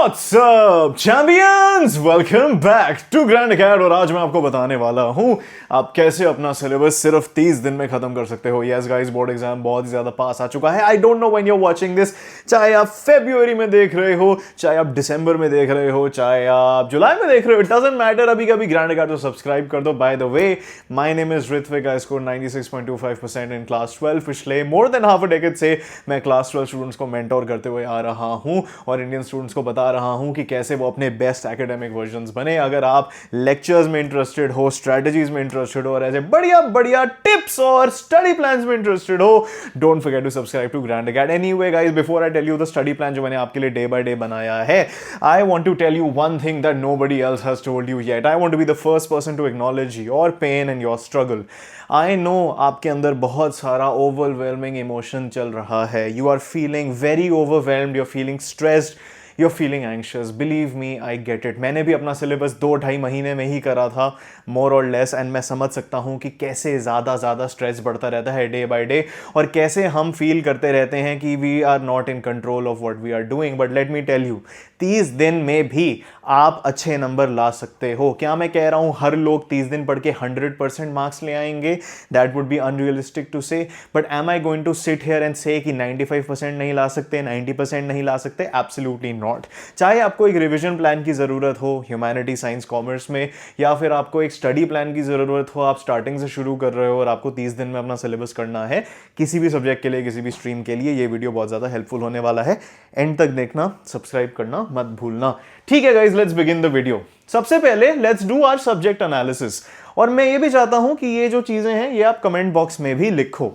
What's up, champions? Welcome back to Grand Acad और आज मैं आपको बताने वाला हूँ आप कैसे अपना सिलेबस सिर्फ 30 दिन में खत्म कर सकते हो। यस गाइस, बोर्ड एग्जाम बहुत ही ज्यादा पास आ चुका है। I don't know when you are watching this, चाहे आप फरवरी में देख रहे हो, चाहे आप दिसंबर में देख रहे हो, चाहे आप जुलाई में देख रहे हो, इट डजंट मैटर। अभी कभी ग्रैंड अकाड को सब्सक्राइब कर दो। By the way, my name is Ritvik. I score 96.25% in class 12। पिछले more than half a decade से मैं क्लास 12 स्टूडेंट्स को मेंटोर करते हुए आ रहा हूं और इंडियन स्टूडेंट्स को बता रहा हूं कि कैसे वो अपने बेस्ट एकेडमिक वर्जन्स बने। अगर आप लेक्चर्स में इंटरेस्टेड हो, स्ट्रेटजीज में इंटरेस्टेड हो और ऐसे बढ़िया बढ़िया टिप्स और स्टडी प्लान्स में इंटरेस्टेड हो, don't forget to subscribe to grand acad. Anyway guys, before I tell you the study plan जो मैंने आपके लिए डे बाय डे बनाया है, I want to tell you one thing that nobody else has told you yet. I want to be the first person to acknowledge your pain and your struggle. I know आपके अंदर बहुत सारा overwhelming emotion चल रहा है। You are feeling very overwhelmed, you are feeling stressed, you are feeling anxious. Believe me, I get it. मैंने भी अपना सिलेबस 2-2.5 महीने में ही करा था, मोर और लेस, एंड मैं समझ सकता हूँ कि कैसे ज़्यादा स्ट्रेस बढ़ता रहता है डे बाय डे और कैसे हम फील करते रहते हैं कि we are not in control of what we are doing. But let me tell you, 30 दिन में भी आप अच्छे नंबर ला सकते हो। क्या मैं कह रहा हूँ हर लोग 30 दिन पढ़ के 100% मार्क्स ले आएंगे? That would be unrealistic to say. But am I going to sit here and say कि 95% नहीं ला सकते, 90% नहीं ला सकते? Absolutely not. चाहे आपको एक रिविजन प्लान की ज़रूरत हो ह्यूमैनिटी, साइंस, कॉमर्स में, या फिर आपको एक स्टडी प्लान की ज़रूरत हो, आप स्टार्टिंग से शुरू कर रहे हो और आपको 30 दिन में अपना सिलेबस करना है किसी भी सब्जेक्ट के लिए, किसी भी स्ट्रीम के लिए, ये वीडियो बहुत ज़्यादा हेल्पफुल होने वाला है। एंड तक देखना, सब्सक्राइब करना मत भूलना। ठीक है guys, let's begin the video. सबसे पहले let's do our subject analysis. और मैं ये भी चाहता हूं कि ये जो चीज़ें हैं ये आप कमेंट बॉक्स में भी लिखो।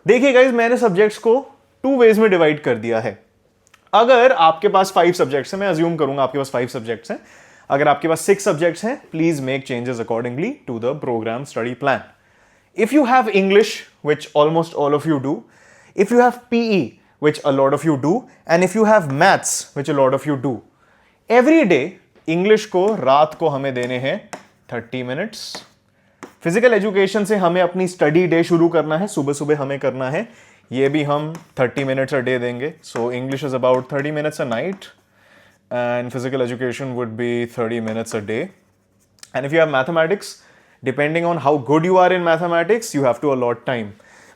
देखिए गाइज, मैंने सब्जेक्ट्स को 2 वेज में डिवाइड कर दिया है। अगर आपके पास 5 सब्जेक्ट्स हैं, मैं अज्यूम करूंगा आपके पास 5 सब्जेक्ट्स हैं। अगर आपके पास 6 सब्जेक्ट्स हैं, please make changes accordingly to the programme study plan. If you have English, which almost all of you do, if you have PE, which a lot of you do, and if you have maths, which a lot of you do, every day English को रात को हमें देने हैं 30 minutes। Physical education से हमें अपनी study day शुरू करना है, सुबह सुबह हमें करना है, ये भी हम 30 minutes a day देंगे। So English is about 30 minutes a night and physical education would be 30 minutes a day। And if you have mathematics, depending on how good you are in mathematics, you have to allot time।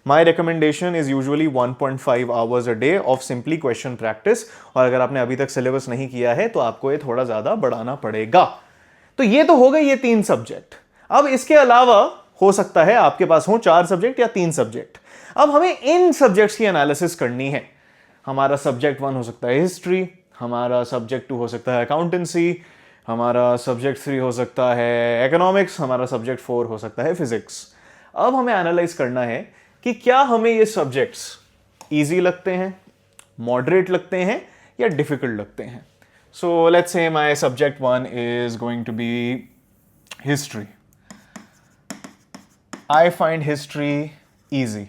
My recommendation is usually 1.5 hours a day of simply question practice। और अगर आपने अभी तक syllabus नहीं किया है तो आपको ये थोड़ा ज़्यादा बढ़ाना पड़ेगा। तो ये तो हो गए ये 3 सब्जेक्ट। अब इसके अलावा हो सकता है आपके पास हो 4 सब्जेक्ट या 3 सब्जेक्ट। अब हमें इन सब्जेक्ट्स की एनालिसिस करनी है। हमारा सब्जेक्ट 1 हो सकता है हिस्ट्री, हमारा सब्जेक्ट 2 हो सकता है अकाउंटेंसी, हमारा सब्जेक्ट 3 हो सकता है इकोनॉमिक्स, हमारा सब्जेक्ट 4 हो सकता है फिजिक्स। अब हमें एनालाइज करना है कि क्या हमें ये सब्जेक्ट्स इजी लगते हैं, मॉडरेट लगते हैं या डिफिकल्ट लगते हैं। So let's say my subject 1 is going to be history. I find history easy.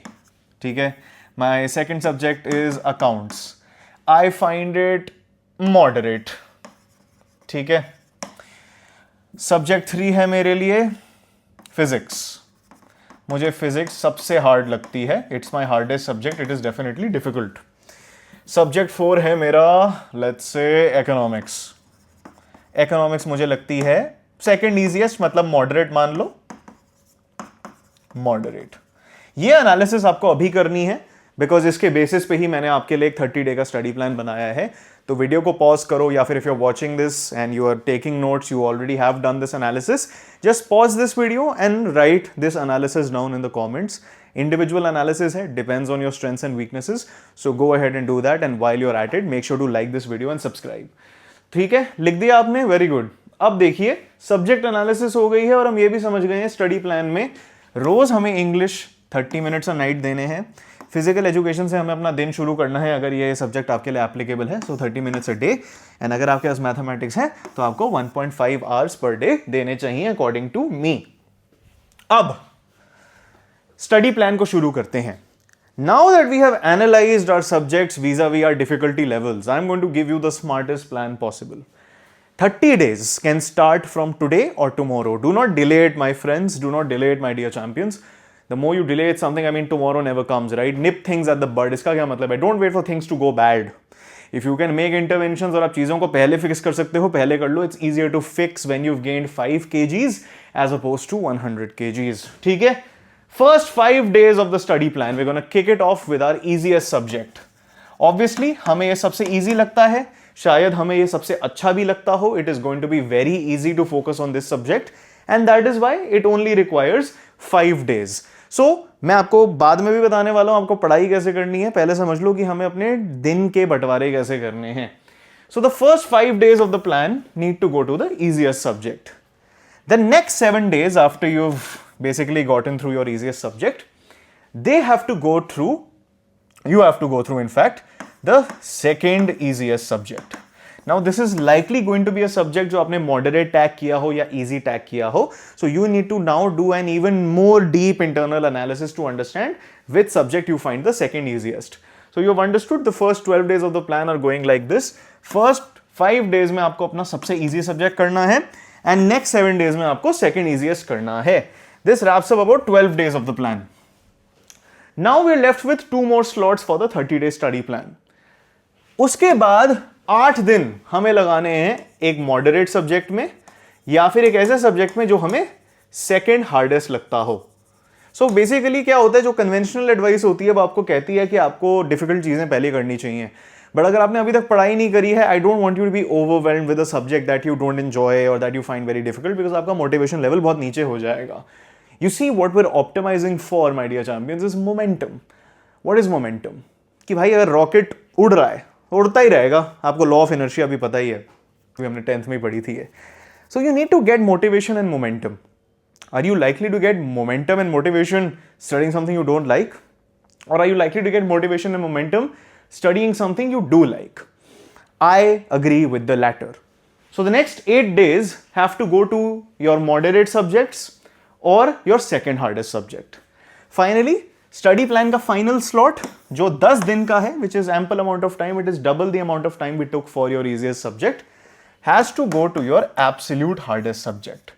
ठीक है। My second subject is accounts. I find it moderate. ठीक है। सब्जेक्ट 3 है मेरे लिए फिजिक्स। मुझे फिजिक्स सबसे हार्ड लगती है। It's my hardest subject, it is definitely difficult. Subject 4 है मेरा, लेट्स से इकोनॉमिक्स। इकोनॉमिक्स मुझे लगती है सेकंड इजीएस्ट, मतलब मॉडरेट मान लो, मॉडरेट। ये एनालिसिस आपको अभी करनी है बिकॉज इसके बेसिस पे ही मैंने आपके लिए एक 30 डे का स्टडी प्लान बनाया है। तो वीडियो को पॉज करो, या फिर if you are watching this and you are taking notes, you already have done this analysis, just pause this video and write this analysis down in the comments. Individual analysis है, depends on your strengths and weaknesses, so go ahead and do that, and while you are at it make sure to like this video and subscribe. ठीक है, लिख दिया आपने, very good. अब देखिए, subject analysis हो गई है और हम ये भी समझ गए हैं स्टडी प्लान में रोज हमें इंग्लिश 30 मिनट्स अ नाइट देने हैं। फिजिकल एजुकेशन से हमें अपना दिन शुरू करना है अगर ये सब्जेक्ट आपके लिए एप्लीकेबल है, सो 30 मिनट्स अ डे। एंड अगर आपके पास मैथमेटिक्स है तो आपको 1.5 आवर्स पर डे देने चाहिए अकॉर्डिंग टू मी। अब स्टडी प्लान को शुरू करते हैं। Now that we have analysed our subjects vis-a-vis our difficulty levels, I am going to give you the smartest plan possible। 30 days can start from today or tomorrow। Do not delay it, my friends, do not delay it, my dear champions। The more you delay it something, I mean tomorrow never comes, right? Nip things at the bud। इसका क्या मतलब है? Don't wait for things to go bad। If you can make interventions और आप चीजों को पहले fix कर सकते हो, पहले कर लो. It's easier to fix when you've gained 5 kgs as opposed to 100 kgs. ठीक है. First 5 days of the study plan, we're gonna kick it off with our easiest subject. Obviously, हमें ये सबसे easy लगता है, शायद हमें ये सबसे अच्छा भी लगता हो. It is going to be very easy to focus on this subject, and that is why it only requires 5 days. So, मैं आपको बाद में भी बताने वाला हूं आपको पढ़ाई कैसे करनी है. पहले समझ लो कि हमें अपने दिन के बंटवारे कैसे करने हैं. So, the first 5 days of the plan need to go to the easiest subject. The next 7 days after you've basically gotten through your easiest subject, you have to go through in fact the second easiest subject. Now this is likely going to be a subject जो आपने moderate tag किया हो या easy tag किया हो. So you need to now do an even more deep internal analysis to understand which subject you find the second easiest. So you have understood the first 12 days of the plan are going like this. First 5 days में आपको अपना सबसे easy subject करना है and next 7 days में आपको second easiest करना है. This wraps up about 12 days of the plan. Now we're left with 2 more slots for the 30-day study plan. उसके बाद 8 दिन हमें लगाने हैं एक मॉडरेट सब्जेक्ट में या फिर एक ऐसे सब्जेक्ट में जो हमें सेकंड हार्डेस्ट लगता हो. सो बेसिकली क्या होता है, जो कन्वेंशनल एडवाइस होती है वो आपको कहती है कि आपको डिफिकल्ट चीजें पहले करनी चाहिए. बट अगर आपने अभी तक पढ़ाई नहीं करी है, I don't want you to be overwhelmed with a subject that you don't enjoy और that you find very difficult, because आपका मोटिवेशन लेवल बहुत नीचे हो जाएगा. You see what we are optimizing for my dear champions is momentum. What is momentum? कि भाई अगर rocket उड़ रहा है, उड़ता ही रहेगा. आपको लॉ ऑफ इनर्शिया भी पता ही है, हमने 10th में पढ़ी थी. So you need to get motivation and momentum. Are you likely to get momentum and motivation studying something you don't like, और are you likely to get motivation and momentum studying something you do like? I agree with the latter. So the next 8 days have to go to your moderate subjects or your second hardest subject. Finally, study plan का final slot जो 10 दिन का है, which is ample amount of time, it is double the amount of time we took for your easiest subject, has to go to your absolute hardest subject.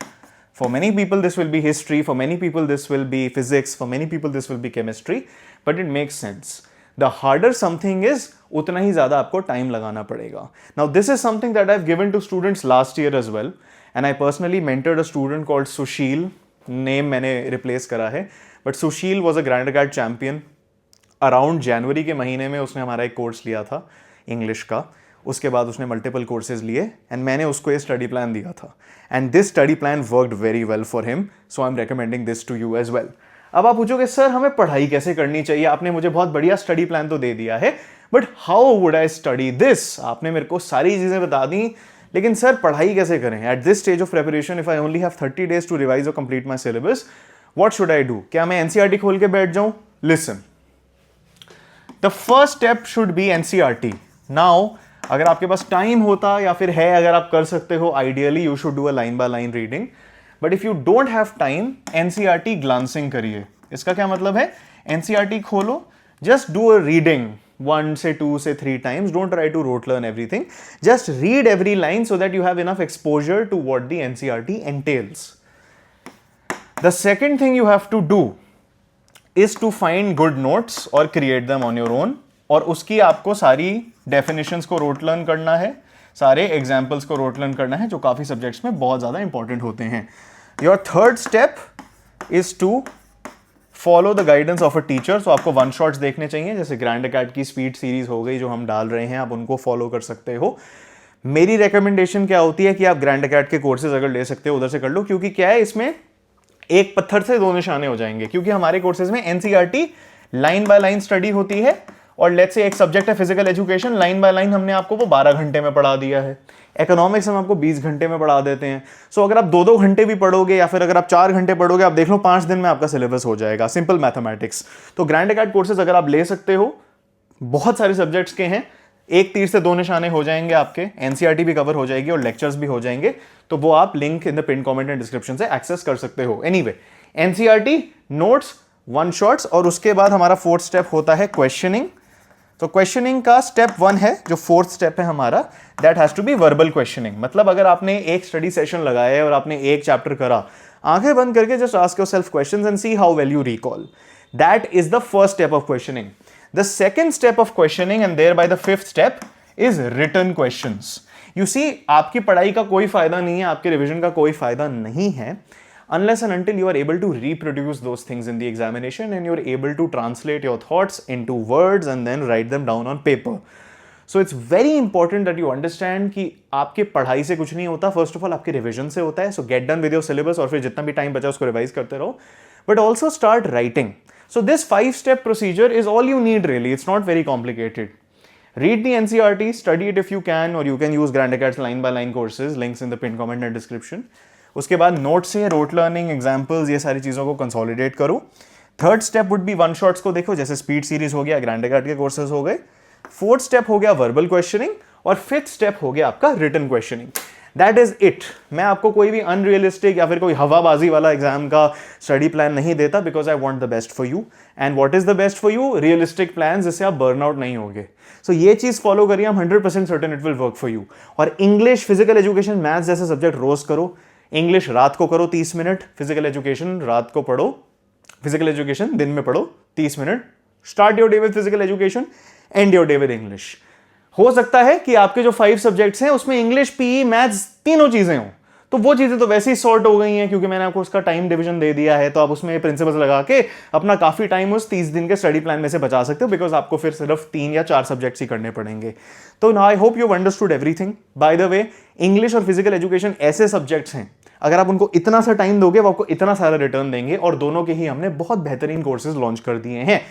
For many people this will be history, for many people this will be physics, for many people this will be chemistry, but it makes sense. The harder something is, उतना ही ज़्यादा आपको time लगाना पड़ेगा. Now this is something that I've given to students last year as well, and I personally mentored a student called Sushil. Name मैंने replace करा है, but Sushil was a Grand Acad champion. Around January के महीने में उसने हमारा एक course लिया था इंग्लिश का. उसके बाद उसने मल्टीपल कोर्सेज लिए एंड मैंने उसको ये स्टडी प्लान दिया था. And this study plan worked very well for him, so I am recommending this to you as well. अब आप पूछोगे सर हमें पढ़ाई कैसे करनी चाहिए, आपने मुझे बहुत बढ़िया स्टडी प्लान तो दे दिया है, but how would I study this? आपने मेरे को सारी चीजें बता दी, लेकिन सर पढ़ाई कैसे करें? At this stage of preparation, if I only have 30 days to revise और complete my syllabus, what should I do? क्या मैं एनसीईआरटी खोल के बैठ जाऊं? Listen, the first step should be NCERT. Now अगर आपके पास टाइम होता या फिर है, अगर आप कर सकते हो, ideally you should do a line by line reading. But if you don't have time, NCERT glancing करिए. इसका क्या मतलब है? एनसीईआरटी खोलो, जस्ट डू अ रीडिंग 1 से 2 से 3 times. Don't try to rote learn everything. Just read every line so that you have enough exposure to what the NCERT entails. The second thing you have to do is to find good notes or create them on your own. और उसकी आपको सारी definitions को rote learn करना है, सारे examples को rote learn करना है, जो काफी subjects में बहुत ज़्यादा important होते हैं. Your third step is to follow the guidance of a teacher. So आपको वन शॉट्स देखने चाहिए, जैसे ग्रैंड अकैड की स्पीड सीरीज हो गई जो हम डाल रहे हैं, आप उनको फॉलो कर सकते हो. मेरी रिकमेंडेशन क्या होती है कि आप ग्रैंड अकैड के कोर्सेज अगर ले सकते हो उधर से कर लो, क्योंकि क्या है इसमें एक पत्थर से 2 निशाने हो जाएंगे. क्योंकि हमारे कोर्सेज में NCERT line by line study होती है, और लेट्स से एक सब्जेक्ट है physical education, line by line हमने आपको वो 12 घंटे में पढ़ा दिया है. इकोनॉमिक्स हम आपको 20 घंटे में पढ़ा देते हैं. सो अगर आप 2-2 घंटे भी पढ़ोगे या फिर अगर आप 4 घंटे पढ़ोगे, आप देख लो 5 दिन में आपका सिलेबस हो जाएगा. Simple mathematics. तो ग्रैंड अकैड कोर्सेज अगर आप ले सकते हो, बहुत सारे सब्जेक्ट्स के हैं, एक तीर से 2 निशाने हो जाएंगे आपके, एनसीईआरटी भी कवर हो जाएगी और लेक्चर्स भी हो जाएंगे. तो वो आप link in the pin comment and description से एक्सेस कर सकते हो. Anyway, NCERT, notes, one shots, और उसके बाद हमारा 4th स्टेप होता है क्वेश्चनिंग. तो क्वेश्चनिंग का स्टेप 1 है, जो 4th स्टेप है हमारा, that has to be verbal questioning. मतलब अगर आपने एक स्टडी सेशन लगाया है और आपने एक चैप्टर करा, आंखें बंद करके just ask yourself questions and see how well you recall. That is the first step of questioning. The second step of questioning and thereby the 5th step is written questions. You see, आपकी पढ़ाई का कोई फायदा नहीं है, आपके revision का कोई फायदा नहीं है unless and until you are able to reproduce those things in the examination and you're able to translate your thoughts into words and then write them down on paper. So it's very important that you understand कि आपके पढ़ाई से कुछ नहीं होता, first of all आपके revision से होता है. सो get done with your syllabus और फिर जितना भी टाइम बचा उसको रिवाइज करते रहो, but also start writing. So this 5-step procedure is all you need really. It's not very complicated. Read the NCERT, study it if you can, or you can use Grand Acad's line by line courses, links in the pinned comment and description. उसके बाद note से rote learning, examples, ये सारी चीज़ों को consolidate करो. Third step would be one shots को देखो, जैसे स्पीड सीरीज हो गया, ग्रैंड अकार्ड के कोर्सेज हो गए. फोर्थ स्टेप हो गया वर्बल क्वेश्चनिंग और फिफ्थ स्टेप हो गया आपका written questioning. That is it. मैं आपको कोई भी अनरियलिस्टिक या फिर कोई हवाबाजी वाला एग्जाम का स्टडी प्लान नहीं देता, because I want the best for you. And what is the best for you? Realistic plan जिससे आप बर्नआउट नहीं होगे. सो ये चीज फॉलो करिए, हम 100% certain it will work for you. और इंग्लिश, फिजिकल एजुकेशन, मैथ्स जैसे सब्जेक्ट रोज करो. इंग्लिश रात को करो 30 मिनट, फिजिकल एजुकेशन रात को पढ़ो, फिजिकल एजुकेशन दिन में पढ़ो 30 minute. Start your day with physical education, and your day with English. हो सकता है कि आपके जो 5 सब्जेक्ट्स हैं उसमें इंग्लिश, पीई, मैथ्स तीनों चीजें हों, तो वो चीजें तो वैसे ही सॉर्ट हो गई हैं क्योंकि मैंने आपको उसका टाइम डिवीजन दे दिया है. तो आप उसमें प्रिंसिपल्स लगा के अपना काफी टाइम उस 30 दिन के स्टडी प्लान में से बचा सकते हो, बिकॉज आपको फिर सिर्फ 3 या 4 सब्जेक्ट्स ही करने पड़ेंगे. तो now I hope you have understood everything. Bye the way, English और फिजिकल एजुकेशन ऐसे सब्जेक्ट्स हैं, अगर आप उनको इतना सा टाइम दोगे वो आपको इतना सारा रिटर्न देंगे. और दोनों के ही हमने बहुत बेहतरीन कोर्सेज लॉन्च कर दिए हैं.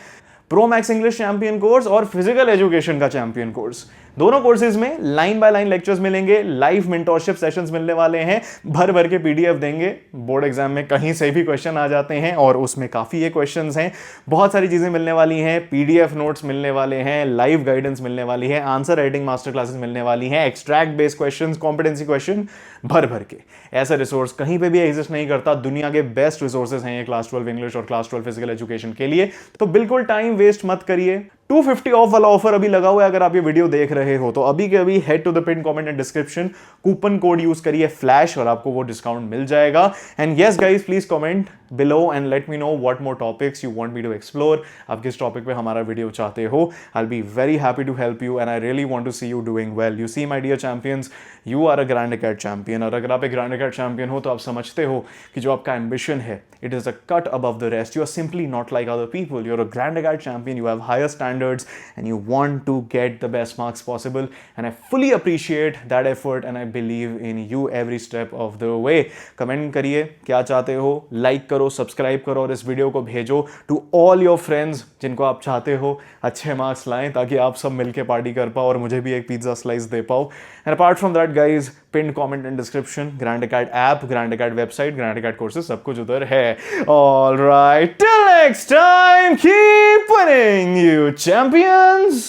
Pro max English champion course और फिजिकल एजुकेशन का चैंपियन कोर्स. दोनों कोर्सेज में लाइन बाय लाइन लेक्चर्स मिलेंगे, लाइव मेंटोरशिप सेशंस मिलने वाले हैं, भर भर के पीडीएफ देंगे. बोर्ड एग्जाम में कहीं से भी क्वेश्चन आ जाते हैं और उसमें काफ़ी ये क्वेश्चंस हैं. बहुत सारी चीज़ें मिलने वाली हैं, पीडीएफ नोट्स मिलने वाले हैं, लाइव गाइडेंस मिलने वाली है, आंसर राइटिंग मास्टर क्लासेस मिलने वाली हैं, extract based question, competency question भर भर के. ऐसा रिसोर्स कहीं पर भी एग्जिस्ट नहीं करता. दुनिया के बेस्ट रिसोर्सेज हैं ये क्लास 12 इंग्लिश और क्लास 12 फिजिकल एजुकेशन के लिए. तो बिल्कुल टाइम वेस्ट मत करिए. 250 ऑफ वाला ऑफर अभी लगा हुआ है. अगर आप ये वीडियो देख रहे हो तो अभी के अभी head to the pin comment and description, coupon code use करिए फ्लैश और आपको वो डिस्काउंट मिल जाएगा. And yes guys, please comment below and let me know what more topics you want me to explore. आप किस टॉपिक पे हमारा वीडियो चाहते हो. I'll be very happy to help you and I really want to see you doing well. You see my dear champions, you are a Grand Acad champion. और अगर आप एक Grand Acad champion हो तो आप समझते हो कि जो आपका ambition है, it is a cut above the rest. You are simply not like other people. You're a Grand Acad champion. You have higher standards and you want to get the best marks possible. And I fully appreciate that effort and I believe in you every step of the way. Comment करिए क्या चाहते हो, like करो, subscribe करो और इस video को भेजो टू ऑल योर फ्रेंड्स जिनको आप चाहते हो अच्छे मार्क्स लाएं, ताकि आप सब मिलके पार्टी कर पाओ और मुझे भी एक पिज्जा स्लाइस दे पाओ. And apart from that guys, pin comment and description, grand acad app, grand acad website, grand acad courses, सब कुछ उधर है. Alright, till next time, keep winning you champions.